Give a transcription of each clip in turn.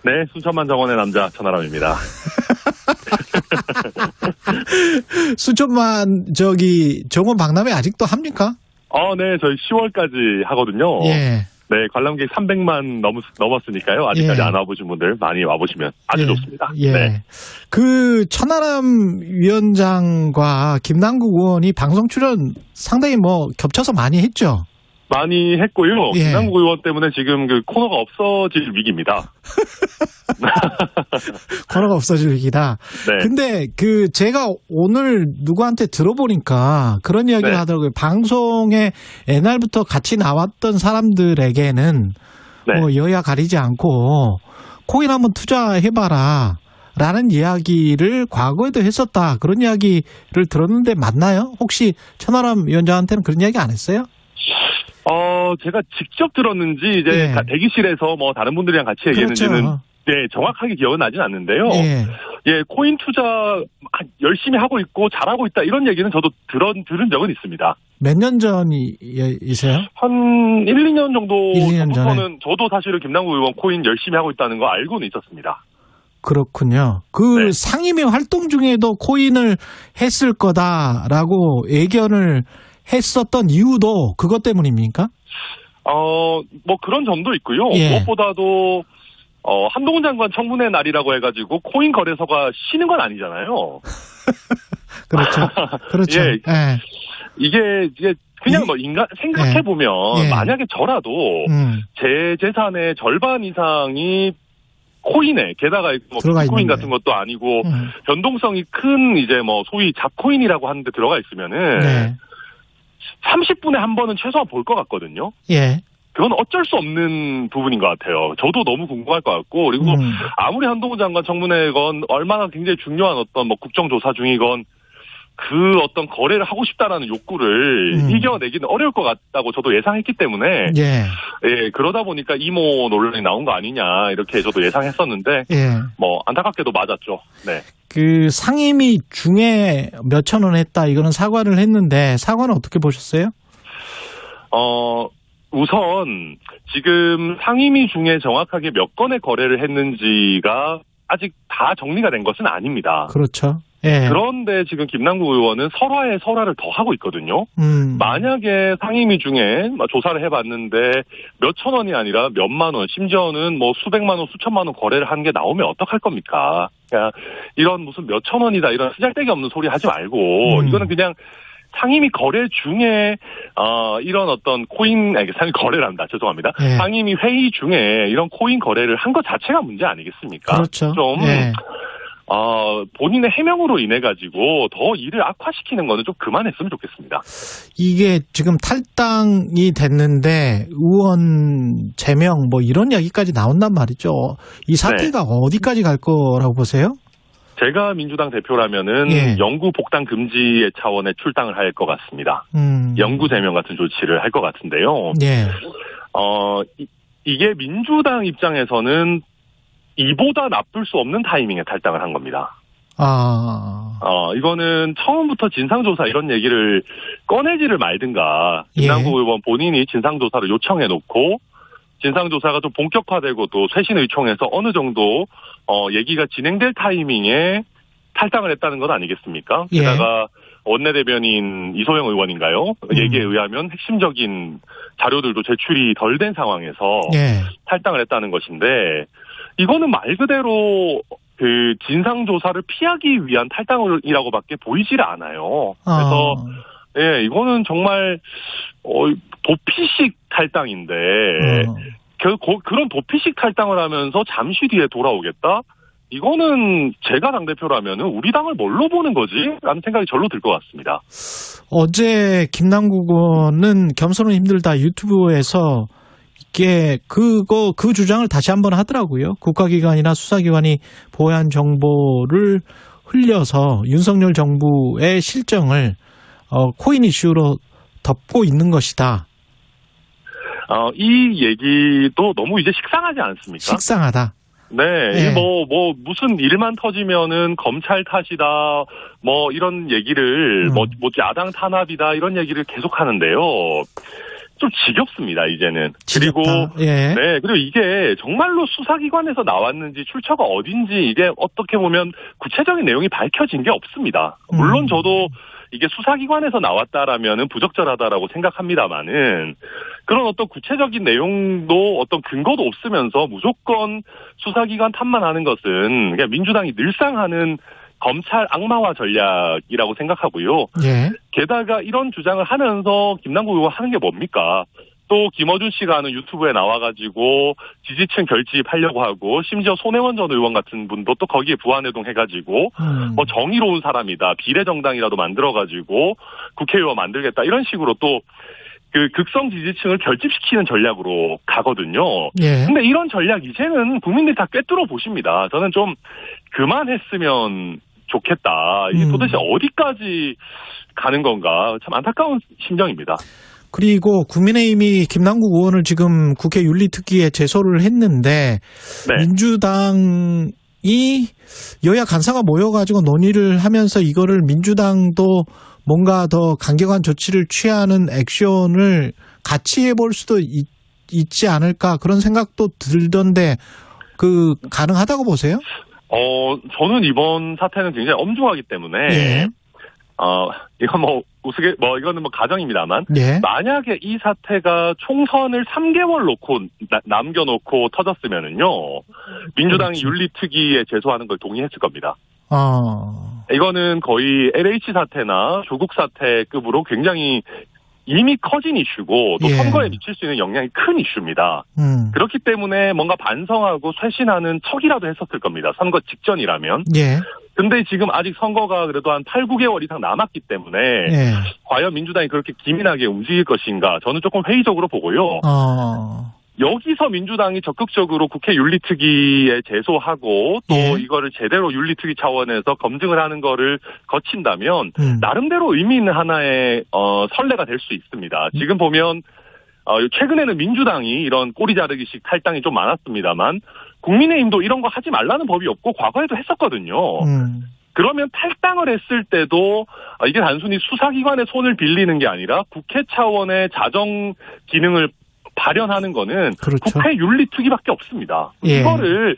네, 순천만 정원의 남자 천하람입니다. 순천만 정원 박람회 아직도 합니까? 네, 저희 10월까지 하거든요. 예. 네, 관람객 300만 넘었으니까요. 아직까지 안 와보신 분들 많이 와보시면 아주 좋습니다. 예. 네. 그 천하람 위원장과 김남국 의원이 방송 출연 상당히 겹쳐서 많이 했죠. 많이 했고요. 예. 김남국 의원 때문에 지금 그 코너가 없어질 위기입니다. 코너가 없어질 위기다. 네. 근데 제가 오늘 누구한테 들어보니까 그런 이야기를 하더라고요. 방송에 옛날부터 같이 나왔던 사람들에게는 여야 가리지 않고 코인 한번 투자해봐라 라는 이야기를 과거에도 했었다. 그런 이야기를 들었는데 맞나요? 혹시 천하람 위원장한테는 그런 이야기 안 했어요? 제가 직접 들었는지 이제 대기실에서 다른 분들이랑 같이 얘기했는지는 정확하게 기억은 나진 않는데요. 예, 코인 투자 열심히 하고 있고 잘하고 있다 이런 얘기는 저도 들은 적은 있습니다. 몇 년 전이세요? 한 1, 2년 정도 1, 2년 전부터는 저도 사실은 김남국 의원 코인 열심히 하고 있다는 거 알고는 있었습니다. 그렇군요. 상임위 활동 중에도 코인을 했을 거다라고 예견을 했었던 이유도 그것 때문입니까? 그런 점도 있고요. 예. 무엇보다도 한동훈 장관 청문회 날이라고 해가지고 코인 거래소가 쉬는 건 아니잖아요. 그렇죠. 그렇죠. 예. 이게 그냥 생각해 보면 만약에 저라도 제 재산의 절반 이상이 코인에 게다가 비트코인 같은 것도 아니고 변동성이 큰 소위 잡코인이라고 하는데 들어가 있으면은 30분에 한 번은 최소한 볼 것 같거든요. 예. 그건 어쩔 수 없는 부분인 것 같아요. 저도 너무 궁금할 것 같고, 그리고 아무리 한동훈 장관 청문회건 얼마나 굉장히 중요한 어떤 국정조사 중이건 그 어떤 거래를 하고 싶다라는 욕구를 이겨내기는 어려울 것 같다고 저도 예상했기 때문에 그러다 보니까 이모 논란이 나온 거 아니냐 이렇게 저도 예상했었는데 안타깝게도 맞았죠. 네. 그 상임위 중에 몇천 원 했다 이거는 사과를 했는데 사과는 어떻게 보셨어요? 우선 지금 상임위 중에 정확하게 몇 건의 거래를 했는지가 아직 다 정리가 된 것은 아닙니다. 그렇죠. 예. 그런데 지금 김남국 의원은 설화에 설화를 더 하고 있거든요. 만약에 상임위 중에 조사를 해봤는데 몇천 원이 아니라 몇만 원, 심지어는 수백만 원, 수천만 원 거래를 한 게 나오면 어떡할 겁니까? 그러니까 이런 무슨 몇천 원이다 이런 쓰잘데기 없는 소리 하지 말고 이거는 그냥 상임위 거래 중에 이런 어떤 상임위 거래란다. 죄송합니다. 상임위 회의 중에 이런 코인 거래를 한 것 자체가 문제 아니겠습니까? 그렇죠. 좀 본인의 해명으로 인해 가지고 더 일을 악화시키는 거는 좀 그만했으면 좋겠습니다. 이게 지금 탈당이 됐는데 의원 제명 이런 이야기까지 나온단 말이죠. 이 사태가 어디까지 갈 거라고 보세요? 제가 민주당 대표라면은 영구 복당 금지의 차원의 출당을 할 것 같습니다. 영구 제명 같은 조치를 할 것 같은데요. 이게 민주당 입장에서는 이보다 나쁠 수 없는 타이밍에 탈당을 한 겁니다. 이거는 처음부터 진상조사 이런 얘기를 꺼내지를 말든가 김남국 의원 본인이 진상조사를 요청해놓고 진상조사가 좀 본격화되고 또 쇄신의총에서 어느 정도 얘기가 진행될 타이밍에 탈당을 했다는 건 아니겠습니까? 게다가 원내대변인 이소영 의원인가요? 얘기에 의하면 핵심적인 자료들도 제출이 덜 된 상황에서 탈당을 했다는 것인데 이거는 말 그대로 그 진상조사를 피하기 위한 탈당이라고밖에 보이질 않아요. 그래서 이거는 정말 도피식 탈당인데 그런 도피식 탈당을 하면서 잠시 뒤에 돌아오겠다? 이거는 제가 당대표라면 우리 당을 뭘로 보는 거지? 라는 생각이 절로 들 것 같습니다. 어제 김남국 의원은 겸손은 힘들다 유튜브에서 그 주장을 다시 한번 하더라고요. 국가기관이나 수사기관이 보호한 정보를 흘려서 윤석열 정부의 실정을 코인 이슈로 덮고 있는 것이다. 이 얘기도 너무 이제 식상하지 않습니까? 식상하다. 네, 무슨 일만 터지면은 검찰 탓이다, 이런 얘기를, 야당 탄압이다, 이런 얘기를 계속 하는데요. 좀 지겹습니다, 이제는. 지겹다. 그리고, 예. 네, 그리고 이게 정말로 수사기관에서 나왔는지 출처가 어딘지 이게 어떻게 보면 구체적인 내용이 밝혀진 게 없습니다. 물론 저도 이게 수사기관에서 나왔다라면은 부적절하다라고 생각합니다만은 그런 어떤 구체적인 내용도 어떤 근거도 없으면서 무조건 수사기관 탓만하는 것은 그냥 민주당이 늘상 하는 검찰 악마화 전략이라고 생각하고요. 예. 게다가 이런 주장을 하면서 김남국 의원 하는 게 뭡니까? 또 김어준 씨가 하는 유튜브에 나와가지고 지지층 결집하려고 하고 심지어 손혜원 전 의원 같은 분도 또 거기에 부안해동 해가지고 뭐 정의로운 사람이다. 비례정당이라도 만들어가지고 국회의원 만들겠다. 이런 식으로 또 그 극성 지지층을 결집시키는 전략으로 가거든요. 예. 근데 이런 전략 이제는 국민들이 다 꿰뚫어 보십니다. 저는 좀 그만했으면 좋겠다. 이게 도대체 어디까지 가는 건가. 참 안타까운 심정입니다. 그리고 국민의힘이 김남국 의원을 지금 국회 윤리특위에 제소를 했는데 네. 민주당이 여야 간사가 모여가지고 논의를 하면서 이거를 민주당도 뭔가 더 강경한 조치를 취하는 액션을 같이 해볼 수도 있지 않을까 그런 생각도 들던데 그 가능하다고 보세요? 저는 이번 사태는 굉장히 엄중하기 때문에 예. 이건 이거는 가정입니다만 예. 만약에 이 사태가 총선을 3개월 남겨놓고 터졌으면은요 민주당이 그렇죠. 윤리특위에 제소하는 걸 동의했을 겁니다. 이거는 거의 LH 사태나 조국 사태급으로 굉장히 이미 커진 이슈고 또 예. 선거에 미칠 수 있는 영향이 큰 이슈입니다. 그렇기 때문에 뭔가 반성하고 쇄신하는 척이라도 했었을 겁니다. 선거 직전이라면. 예. 근데 지금 아직 선거가 그래도 한 8, 9개월 이상 남았기 때문에 예. 과연 민주당이 그렇게 기민하게 움직일 것인가 저는 조금 회의적으로 보고요. 여기서 민주당이 적극적으로 국회 윤리특위에 제소하고 또 예. 이거를 제대로 윤리특위 차원에서 검증을 하는 거를 거친다면 나름대로 의미 있는 하나의 선례가 될 수 있습니다. 지금 보면 최근에는 민주당이 이런 꼬리 자르기식 탈당이 좀 많았습니다만 국민의힘도 이런 거 하지 말라는 법이 없고 과거에도 했었거든요. 그러면 탈당을 했을 때도 이게 단순히 수사기관의 손을 빌리는 게 아니라 국회 차원의 자정 기능을 발현하는 거는 그렇죠. 국회 윤리특위밖에 없습니다. 예. 이거를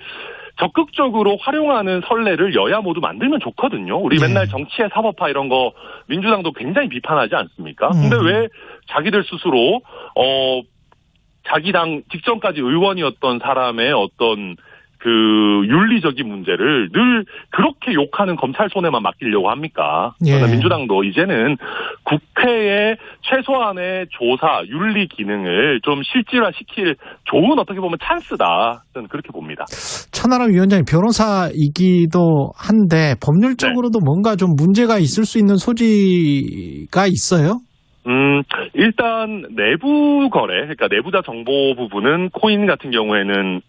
적극적으로 활용하는 선례를 여야 모두 만들면 좋거든요. 우리 예. 맨날 정치의 사법화 이런 거 민주당도 굉장히 비판하지 않습니까? 근데 왜 자기들 스스로 자기 당 직전까지 의원이었던 사람의 어떤 그 윤리적인 문제를 늘 그렇게 욕하는 검찰 손에만 맡기려고 합니까? 예. 민주당도 이제는 국회의 최소한의 조사, 윤리 기능을 좀 실질화시킬 좋은 어떻게 보면 찬스다. 저는 그렇게 봅니다. 천하람 위원장이 변호사이기도 한데 법률적으로도 네. 뭔가 좀 문제가 있을 수 있는 소지가 있어요? 일단 내부 거래, 그러니까 내부자 정보 부분은 코인 같은 경우에는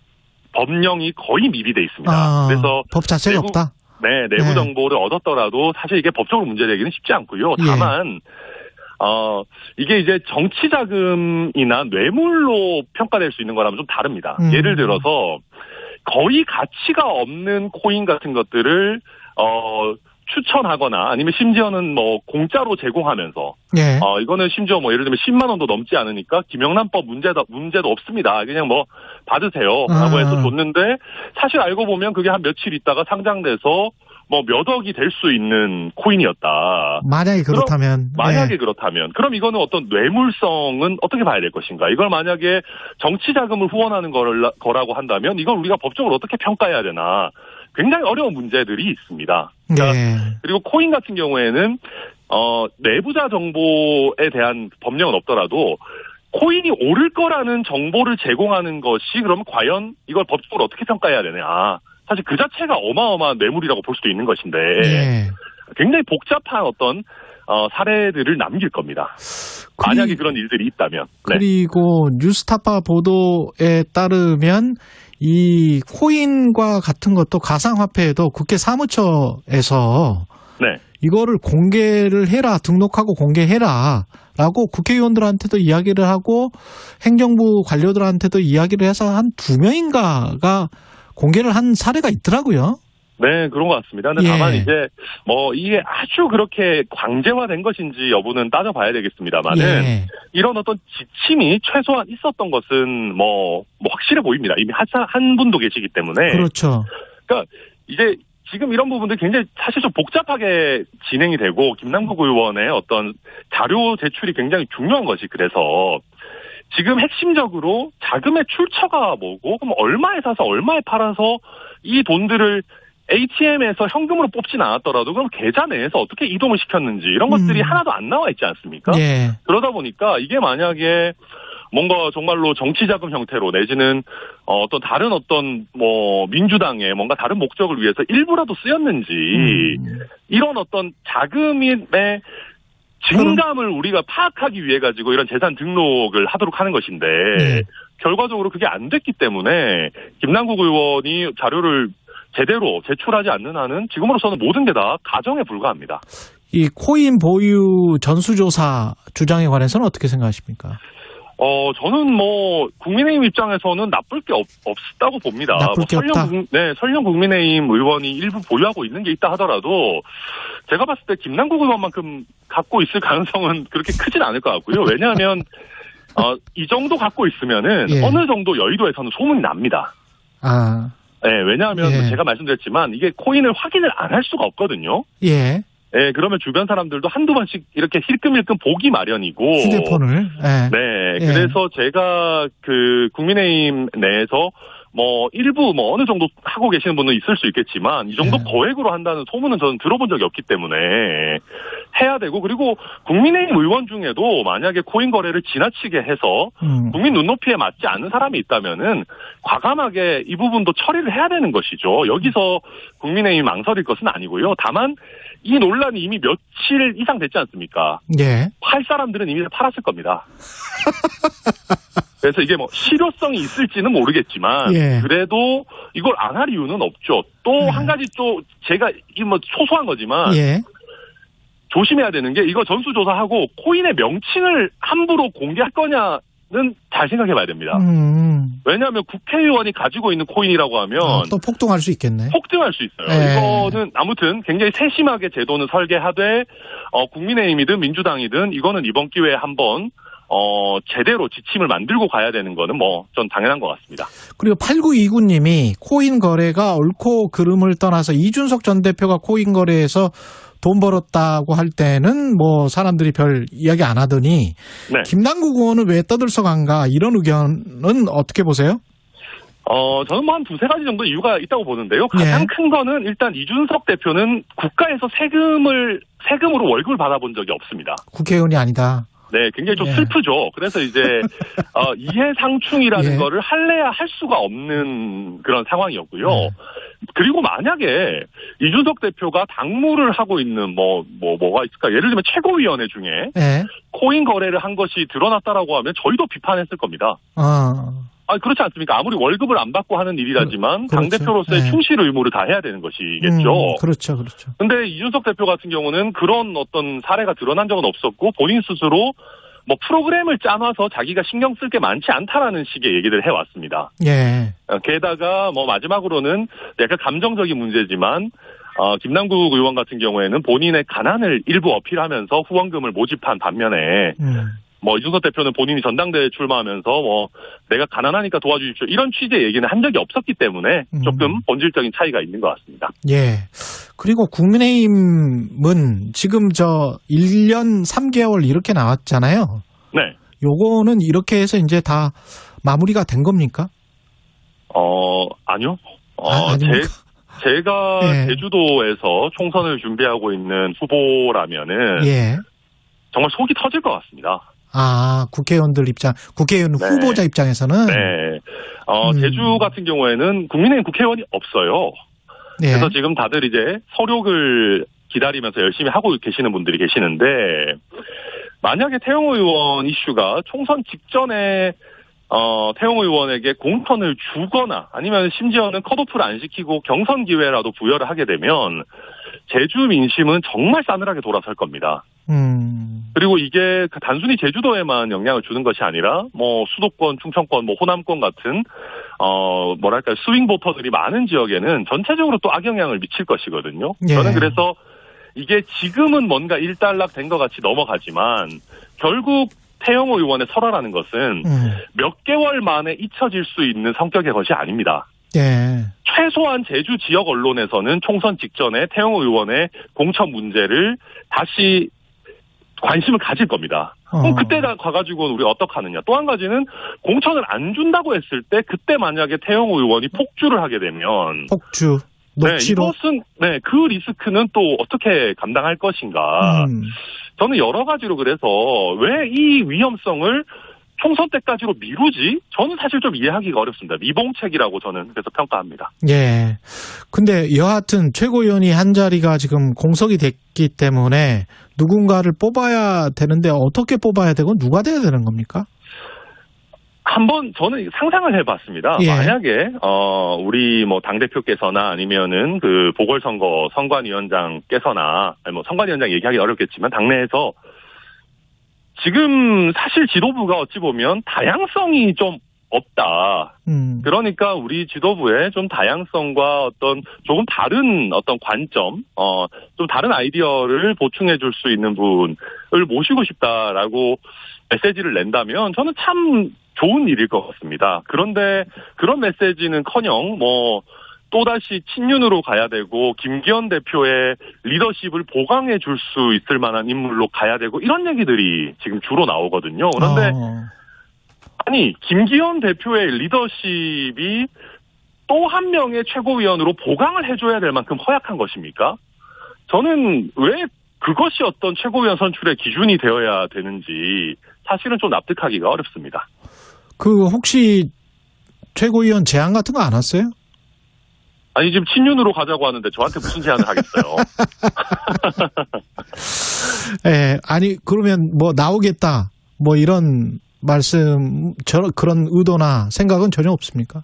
법령이 거의 미비돼 있습니다. 그래서 법 자체가 없다. 네, 내부 정보를 얻었더라도 사실 이게 법적으로 문제되기는 쉽지 않고요. 다만 이게 이제 정치 자금이나 뇌물로 평가될 수 있는 거라면 좀 다릅니다. 예를 들어서 거의 가치가 없는 코인 같은 것들을 추천하거나 아니면 심지어는 공짜로 제공하면서 예. 이거는 심지어 예를 들면 10만 원도 넘지 않으니까 김영란법 문제도 없습니다. 그냥 받으세요 라고 해서 줬는데 사실 알고 보면 그게 한 며칠 있다가 상장돼서 몇 억이 될 수 있는 코인이었다. 만약에 그렇다면. 그렇다면 그럼 이거는 어떤 뇌물성은 어떻게 봐야 될 것인가? 이걸 만약에 정치 자금을 후원하는 거라고 한다면 이걸 우리가 법적으로 어떻게 평가해야 되나? 굉장히 어려운 문제들이 있습니다. 그러니까 그리고 코인 같은 경우에는 내부자 정보에 대한 법령은 없더라도 코인이 오를 거라는 정보를 제공하는 것이 그러면 과연 이걸 법적으로 어떻게 평가해야 되냐. 사실 그 자체가 어마어마한 뇌물이라고 볼 수도 있는 것인데 굉장히 복잡한 어떤 사례들을 남길 겁니다. 만약에 그런 일들이 있다면. 네. 그리고 뉴스타파 보도에 따르면 이 코인과 같은 것도 가상화폐에도 국회 사무처에서 이거를 공개를 해라, 등록하고 공개해라라고 국회의원들한테도 이야기를 하고 행정부 관료들한테도 이야기를 해서 한 2명인가가 공개를 한 사례가 있더라고요. 네, 그런 것 같습니다. 근데 다만 이제 이게 아주 그렇게 강제화된 것인지 여부는 따져봐야 되겠습니다만은 이런 어떤 지침이 최소한 있었던 것은 확실해 보입니다. 이미 한 분도 계시기 때문에. 그렇죠. 그러니까 이제 지금 이런 부분들 굉장히 사실 좀 복잡하게 진행이 되고 김남국 의원의 어떤 자료 제출이 굉장히 중요한 것이 그래서 지금 핵심적으로 자금의 출처가 뭐고 그럼 얼마에 사서 얼마에 팔아서 이 돈들을 ATM에서 현금으로 뽑진 않았더라도 그럼 계좌 내에서 어떻게 이동을 시켰는지 이런 것들이 하나도 안 나와 있지 않습니까? 그러다 보니까 이게 만약에 뭔가 정말로 정치자금 형태로 내지는 어떤 다른 민주당의 뭔가 다른 목적을 위해서 일부라도 쓰였는지 이런 어떤 자금의 증감을 우리가 파악하기 위해 가지고 이런 재산 등록을 하도록 하는 것인데 결과적으로 그게 안 됐기 때문에 김남국 의원이 자료를 제대로 제출하지 않는 한은 지금으로서는 모든 게 다 가정에 불과합니다. 이 코인 보유 전수조사 주장에 관해서는 어떻게 생각하십니까? 저는 국민의힘 입장에서는 나쁠 게 없다고 봅니다. 나쁠 게 없다? 설령 국민의힘 의원이 일부 보유하고 있는 게 있다 하더라도 제가 봤을 때 김남국 의원만큼 갖고 있을 가능성은 그렇게 크진 않을 것 같고요. 왜냐하면 이 정도 갖고 있으면은 어느 정도 여의도에서는 소문이 납니다. 왜냐하면 제가 말씀드렸지만 이게 코인을 확인을 안 할 수가 없거든요. 그러면 주변 사람들도 한두 번씩 이렇게 힐끔힐끔 보기 마련이고. 휴대폰을. 그래서 제가 국민의힘 내에서 일부 어느 정도 하고 계시는 분은 있을 수 있겠지만 이 정도 거액으로 한다는 소문은 저는 들어본 적이 없기 때문에 해야 되고 그리고 국민의힘 의원 중에도 만약에 코인 거래를 지나치게 해서 국민 눈높이에 맞지 않는 사람이 있다면은 과감하게 이 부분도 처리를 해야 되는 것이죠. 여기서 국민의힘이 망설일 것은 아니고요. 다만 이 논란이 이미 며칠 이상 됐지 않습니까? 팔 사람들은 이미 팔았을 겁니다. 그래서 이게 실효성이 있을지는 모르겠지만 그래도 이걸 안 할 이유는 없죠. 또 한 가지 또 제가 소소한 거지만 조심해야 되는 게 이거 전수조사하고 코인의 명칭을 함부로 공개할 거냐는 잘 생각해 봐야 됩니다. 왜냐하면 국회의원이 가지고 있는 코인이라고 하면 또 폭등할 수 있겠네. 폭등할 수 있어요. 이거는 아무튼 굉장히 세심하게 제도는 설계하되 국민의힘이든 민주당이든 이거는 이번 기회에 한번 제대로 지침을 만들고 가야 되는 거는 전 당연한 것 같습니다. 그리고 8929님이 코인 거래가 옳고 그름을 떠나서 이준석 전 대표가 코인 거래에서 돈 벌었다고 할 때는 사람들이 별 이야기 안 하더니 김남국 의원은 왜 떠들썩한가 이런 의견은 어떻게 보세요? 저는 한 두세 가지 정도 이유가 있다고 보는데요. 가장 큰 거는 일단 이준석 대표는 국가에서 세금으로 월급을 받아본 적이 없습니다. 국회의원이 아니다. 굉장히 좀 슬프죠. 그래서 이제 이해상충이라는 거를 할래야 할 수가 없는 그런 상황이었고요. 그리고 만약에 이준석 대표가 당무를 하고 있는 뭐가 있을까? 예를 들면 최고위원회 중에 코인 거래를 한 것이 드러났다라고 하면 저희도 비판했을 겁니다. 그렇지 않습니까? 아무리 월급을 안 받고 하는 일이라지만 당대표로서의 충실 의무를 다 해야 되는 것이겠죠. 그렇죠. 근데 이준석 대표 같은 경우는 그런 어떤 사례가 드러난 적은 없었고 본인 스스로 프로그램을 짜놔서 자기가 신경 쓸 게 많지 않다라는 식의 얘기를 해왔습니다. 게다가 마지막으로는 약간 감정적인 문제지만 김남국 의원 같은 경우에는 본인의 가난을 일부 어필하면서 후원금을 모집한 반면에 이준석 대표는 본인이 전당대회에 출마하면서 내가 가난하니까 도와주십시오. 이런 취지의 얘기는 한 적이 없었기 때문에 조금 본질적인 차이가 있는 것 같습니다. 그리고 국민의힘은 지금 1년 3개월 이렇게 나왔잖아요. 요거는 이렇게 해서 이제 다 마무리가 된 겁니까? 아니요. 아닙니까? 제가 제주도에서 총선을 준비하고 있는 후보라면은 정말 속이 터질 것 같습니다. 국회의원 후보자 입장에서는? 제주 같은 경우에는 국민의힘 국회의원이 없어요. 그래서 지금 다들 이제 서력을 기다리면서 열심히 하고 계시는 분들이 계시는데, 만약에 태영 의원 이슈가 총선 직전에, 태영 의원에게 공천을 주거나 아니면 심지어는 컷오프를 안 시키고 경선 기회라도 부여를 하게 되면, 제주 민심은 정말 싸늘하게 돌아설 겁니다. 그리고 이게 단순히 제주도에만 영향을 주는 것이 아니라 수도권, 충청권, 호남권 같은 스윙 보터들이 많은 지역에는 전체적으로 또 악영향을 미칠 것이거든요. 예. 저는 그래서 이게 지금은 뭔가 일단락된 것 같이 넘어가지만 결국 태영호 의원의 설화라는 것은 몇 개월 만에 잊혀질 수 있는 성격의 것이 아닙니다. 예. 최소한 제주 지역 언론에서는 총선 직전에 태영호 의원의 공천 문제를 다시 관심을 가질 겁니다. 그럼 그때 가가지고는 우리 어떡하느냐. 또 한 가지는 공천을 안 준다고 했을 때 그때 만약에 태영호 의원이 폭주를 하게 되면 폭주. 녹취록. 이것은 그 리스크는 또 어떻게 감당할 것인가. 저는 여러 가지로 그래서 왜 이 위험성을 총선 때까지로 미루지? 저는 사실 좀 이해하기가 어렵습니다. 미봉책이라고 저는 그래서 평가합니다. 예. 근데 여하튼 최고위원이 한 자리가 지금 공석이 됐기 때문에 누군가를 뽑아야 되는데 어떻게 뽑아야 되고 누가 돼야 되는 겁니까? 한번 저는 상상을 해봤습니다. 예. 만약에 우리 뭐 당대표께서나 아니면은 그 보궐선거 선관위원장께서나 선관위원장 얘기하기 어렵겠지만 당내에서 지금 사실 지도부가 어찌 보면 다양성이 좀 없다. 그러니까 우리 지도부에 좀 다양성과 어떤 조금 다른 어떤 관점, 좀 다른 아이디어를 보충해 줄 수 있는 분을 모시고 싶다라고 메시지를 낸다면 저는 참 좋은 일일 것 같습니다. 그런데 그런 메시지는커녕 또다시 친윤으로 가야 되고 김기현 대표의 리더십을 보강해 줄 수 있을 만한 인물로 가야 되고 이런 얘기들이 지금 주로 나오거든요. 그런데 아니 김기현 대표의 리더십이 또 한 명의 최고위원으로 보강을 해줘야 될 만큼 허약한 것입니까? 저는 왜 그것이 어떤 최고위원 선출의 기준이 되어야 되는지 사실은 좀 납득하기가 어렵습니다. 혹시 최고위원 제안 같은 거 안 왔어요? 아니 지금 친윤으로 가자고 하는데 저한테 무슨 제안을 하겠어요? 예, 아니 그러면 나오겠다 이런 말씀 그런 의도나 생각은 전혀 없습니까?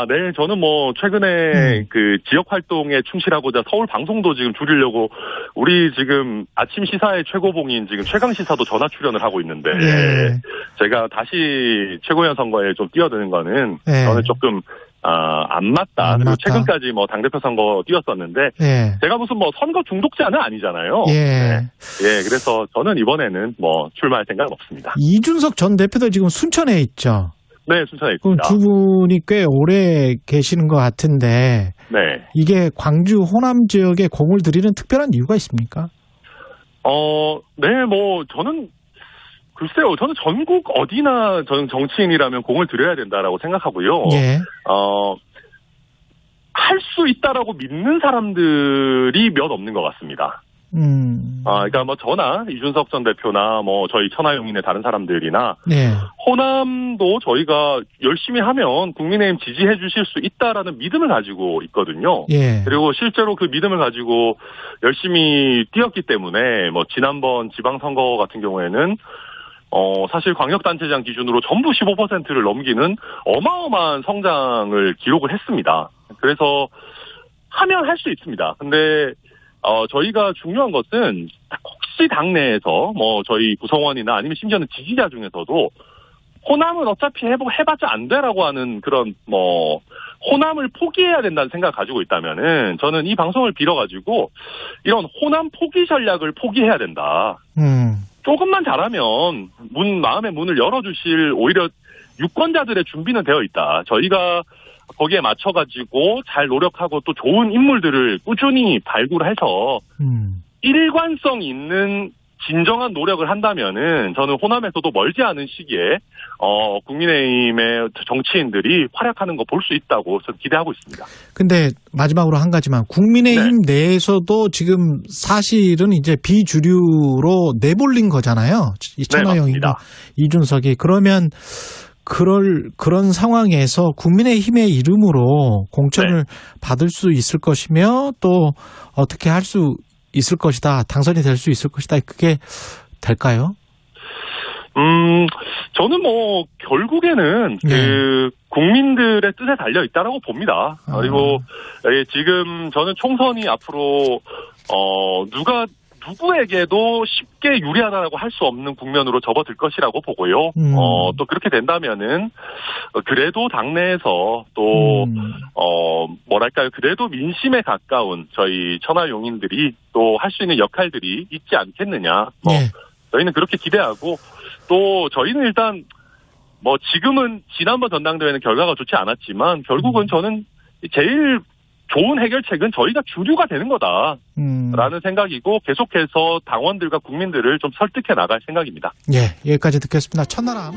네, 저는 최근에 그 지역 활동에 충실하고자 서울 방송도 지금 줄이려고 우리 지금 아침 시사의 최고봉인 지금 최강 시사도 전화 출연을 하고 있는데 제가 다시 최고위원 선거에 좀 뛰어드는 거는 저는 조금 안 맞다. 그리고 최근까지 당대표 선거 뛰었었는데 제가 무슨 선거 중독자는 아니잖아요. 그래서 저는 이번에는 출마할 생각은 없습니다. 이준석 전 대표도 지금 순천에 있죠. 네, 순천에 있습니다. 두 분이 꽤 오래 계시는 것 같은데 이게 광주 호남 지역에 공을 들이는 특별한 이유가 있습니까? 저는 글쎄요. 저는 전국 어디나 저는 정치인이라면 공을 들여야 된다라고 생각하고요. 할 수 있다라고 믿는 사람들이 몇 없는 것 같습니다. 그러니까 저나 이준석 전 대표나 저희 천하용인의 다른 사람들이나 호남도 저희가 열심히 하면 국민의힘 지지해 주실 수 있다라는 믿음을 가지고 있거든요. 그리고 실제로 그 믿음을 가지고 열심히 뛰었기 때문에 지난번 지방선거 같은 경우에는 사실 광역단체장 기준으로 전부 15%를 넘기는 어마어마한 성장을 기록을 했습니다. 그래서 하면 할 수 있습니다. 근데 저희가 중요한 것은 혹시 당내에서 저희 구성원이나 아니면 심지어는 지지자 중에서도 호남은 어차피 해봤자 안 되라고 하는 그런 호남을 포기해야 된다는 생각을 가지고 있다면은 저는 이 방송을 빌어가지고 이런 호남 포기 전략을 포기해야 된다. 조금만 잘하면 마음의 문을 열어주실 오히려 유권자들의 준비는 되어 있다. 저희가 거기에 맞춰가지고 잘 노력하고 또 좋은 인물들을 꾸준히 발굴해서 일관성 있는 진정한 노력을 한다면은 저는 호남에서도 멀지 않은 시기에 국민의힘의 정치인들이 활약하는 거 볼 수 있다고 저는 기대하고 있습니다. 근데 마지막으로 한 가지만 국민의힘 내에서도 지금 사실은 이제 비주류로 내몰린 거잖아요. 천하영인과 이준석이. 그러면 그런 상황에서 국민의힘의 이름으로 공천을 받을 수 있을 것이며 또 어떻게 할 수 있을 것이다. 당선이 될 수 있을 것이다. 그게 될까요? 저는 결국에는 국민들의 뜻에 달려 있다라고 봅니다. 그리고 지금 저는 총선이 앞으로 누구에게도 쉽게 유리하다고 할 수 없는 국면으로 접어들 것이라고 보고요. 또 그렇게 된다면은 그래도 당내에서 또 뭐랄까요, 그래도 민심에 가까운 저희 천하용인들이 또 할 수 있는 역할들이 있지 않겠느냐. 저희는 그렇게 기대하고, 또 저희는 일단 뭐 지금은 지난번 전당대회는 결과가 좋지 않았지만 결국은 저는 제일 좋은 해결책은 저희가 주류가 되는 거다라는 생각이고, 계속해서 당원들과 국민들을 좀 설득해 나갈 생각입니다. 예, 여기까지 듣겠습니다. 천하람